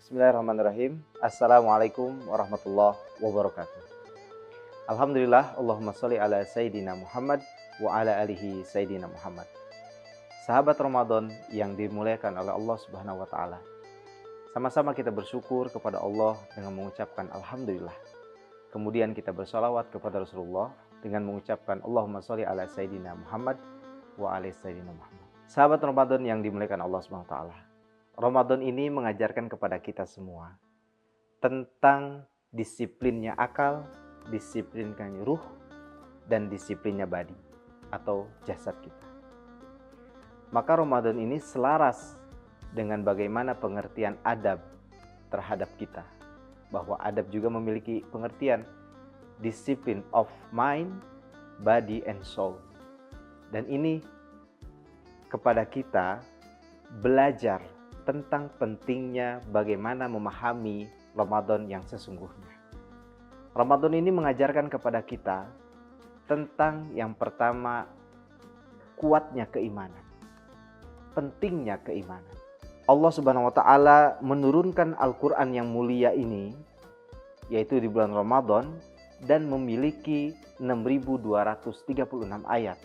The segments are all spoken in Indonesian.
Bismillahirrahmanirrahim. Assalamualaikum warahmatullahi wabarakatuh. Alhamdulillah, Allahumma sholli ala Sayyidina Muhammad wa ala alihi Sayyidina Muhammad. Sahabat Ramadan yang dimuliakan oleh Allah Subhanahu wa Ta'ala, sama-sama kita bersyukur kepada Allah dengan mengucapkan Alhamdulillah. Kemudian kita bersalawat kepada Rasulullah dengan mengucapkan Allahumma sholli ala Sayyidina Muhammad wa ala Sayyidina Muhammad. Sahabat Ramadan yang dimuliakan Allah Subhanahu wa Ta'ala, Ramadan ini mengajarkan kepada kita semua tentang disiplinnya akal, disiplinnya ruh, dan disiplinnya badi atau jasad kita. Maka Ramadan ini selaras dengan bagaimana pengertian adab terhadap kita. Bahwa adab juga memiliki pengertian disiplin of mind, body, and soul. Dan ini kepada kita belajar tentang pentingnya bagaimana memahami Ramadan yang sesungguhnya. Ramadan ini mengajarkan kepada kita tentang yang pertama, kuatnya keimanan, pentingnya keimanan. Allah Subhanahu wa Ta'ala menurunkan Al-Quran yang mulia ini, yaitu di bulan Ramadan, dan memiliki 6.236 ayat.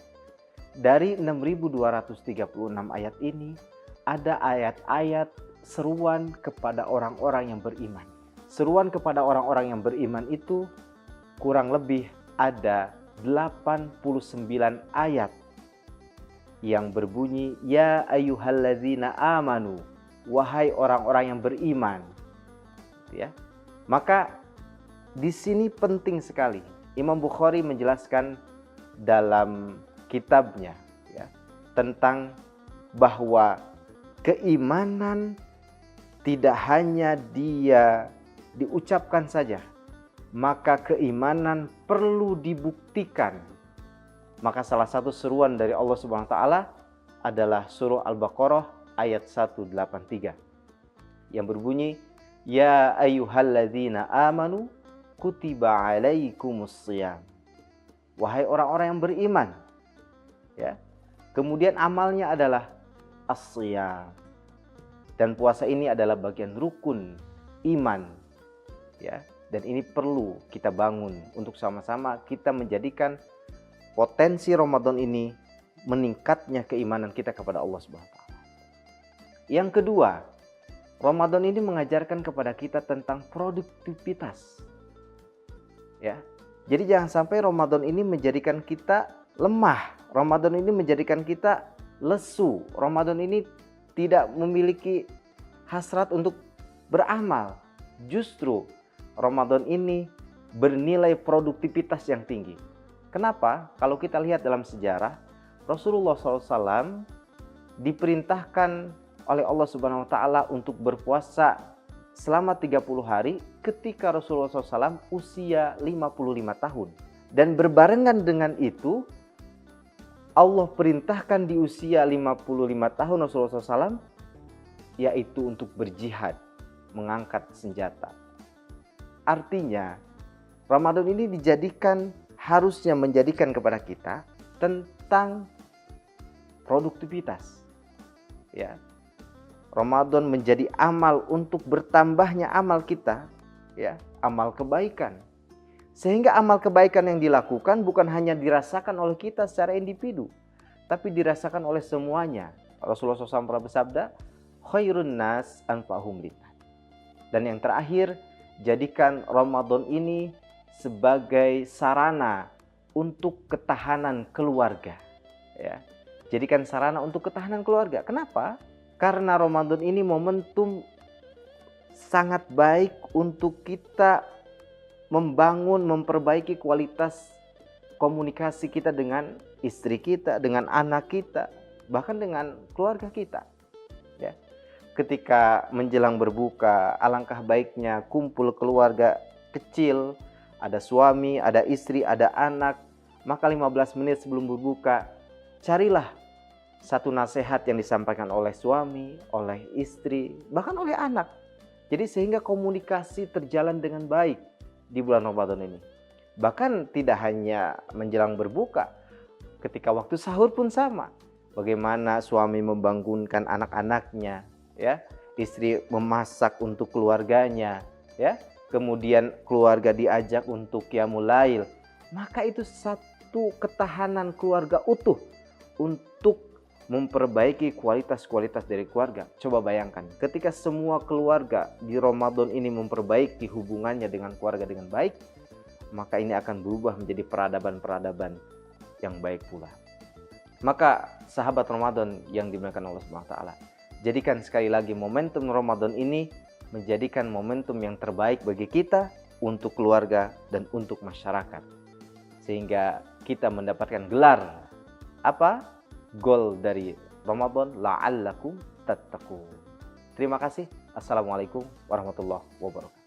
Dari 6.236 ayat ini, ada ayat-ayat seruan kepada orang-orang yang beriman. Seruan kepada orang-orang yang beriman itu kurang lebih ada 89 ayat yang berbunyi, Ya ayyuhalladzina amanu, wahai orang-orang yang beriman. Ya. Maka di sini penting sekali. Imam Bukhari menjelaskan dalam kitabnya ya, tentang bahwa keimanan tidak hanya dia diucapkan saja, maka keimanan perlu dibuktikan. Maka salah satu seruan dari Allah Subhanahu wa Ta'ala adalah surah Al-Baqarah ayat 183 yang berbunyi, Ya ayyuhalladzina amanu kutiba alaikumusshiyam. Wahai orang-orang yang beriman. Ya. Kemudian amalnya adalah as-shiyam. Dan puasa ini adalah bagian rukun iman. Ya. Dan ini perlu kita bangun untuk sama-sama kita menjadikan potensi Ramadan ini meningkatnya keimanan kita kepada Allah Subhanahu wa Ta'ala. Yang kedua, Ramadan ini mengajarkan kepada kita tentang produktivitas. Ya. Jadi jangan sampai Ramadan ini menjadikan kita lemah. Ramadan ini menjadikan kita lesu. Ramadan ini tidak memiliki hasrat untuk beramal. Justru Ramadan ini bernilai produktivitas yang tinggi. Kenapa? Kalau kita lihat dalam sejarah, Rasulullah SAW diperintahkan oleh Allah Subhanahu wa Ta'ala untuk berpuasa selama 30 hari ketika Rasulullah SAW usia 55 tahun. Dan berbarengan dengan itu, Allah perintahkan di usia 55 tahun Rasulullah SAW, yaitu untuk berjihad, mengangkat senjata. Artinya, Ramadan ini harusnya menjadikan kepada kita tentang produktivitas. Ya. Ramadan menjadi amal untuk bertambahnya amal kita, ya, amal kebaikan. Sehingga amal kebaikan yang dilakukan bukan hanya dirasakan oleh kita secara individu, tapi dirasakan oleh semuanya. Rasulullah SAW pernah bersabda, khairun nas anfa'hum linnas. Dan yang terakhir, jadikan Ramadan ini sebagai sarana untuk ketahanan keluarga. Ya. Jadikan sarana untuk ketahanan keluarga. Kenapa? Karena Ramadan ini momentum sangat baik untuk kita membangun, memperbaiki kualitas komunikasi kita dengan istri kita, dengan anak kita, bahkan dengan keluarga kita. Ya. Ketika menjelang berbuka, alangkah baiknya kumpul keluarga kecil, ada suami, ada istri, ada anak, maka 15 menit sebelum berbuka, carilah satu nasihat yang disampaikan oleh suami, oleh istri, bahkan oleh anak. Jadi sehingga komunikasi terjalan dengan baik di bulan Ramadan ini. Bahkan tidak hanya menjelang berbuka, ketika waktu sahur pun sama. Bagaimana suami membangunkan anak-anaknya, ya, istri memasak untuk keluarganya, ya. Kemudian keluarga diajak untuk qiyamul lail, maka itu satu ketahanan keluarga utuh untuk memperbaiki kualitas-kualitas dari keluarga. Coba bayangkan, ketika semua keluarga di Ramadan ini memperbaiki hubungannya dengan keluarga dengan baik, maka ini akan berubah menjadi peradaban-peradaban yang baik pula. Maka sahabat Ramadan yang dimuliakan Allah Subhanahu wa taala, jadikan sekali lagi momentum Ramadan ini menjadikan momentum yang terbaik bagi kita untuk keluarga dan untuk masyarakat. Sehingga kita mendapatkan gelar apa? Goal dari Ramadan, la'allakum tattaqun. Terima kasih. Assalamualaikum warahmatullahi wabarakatuh.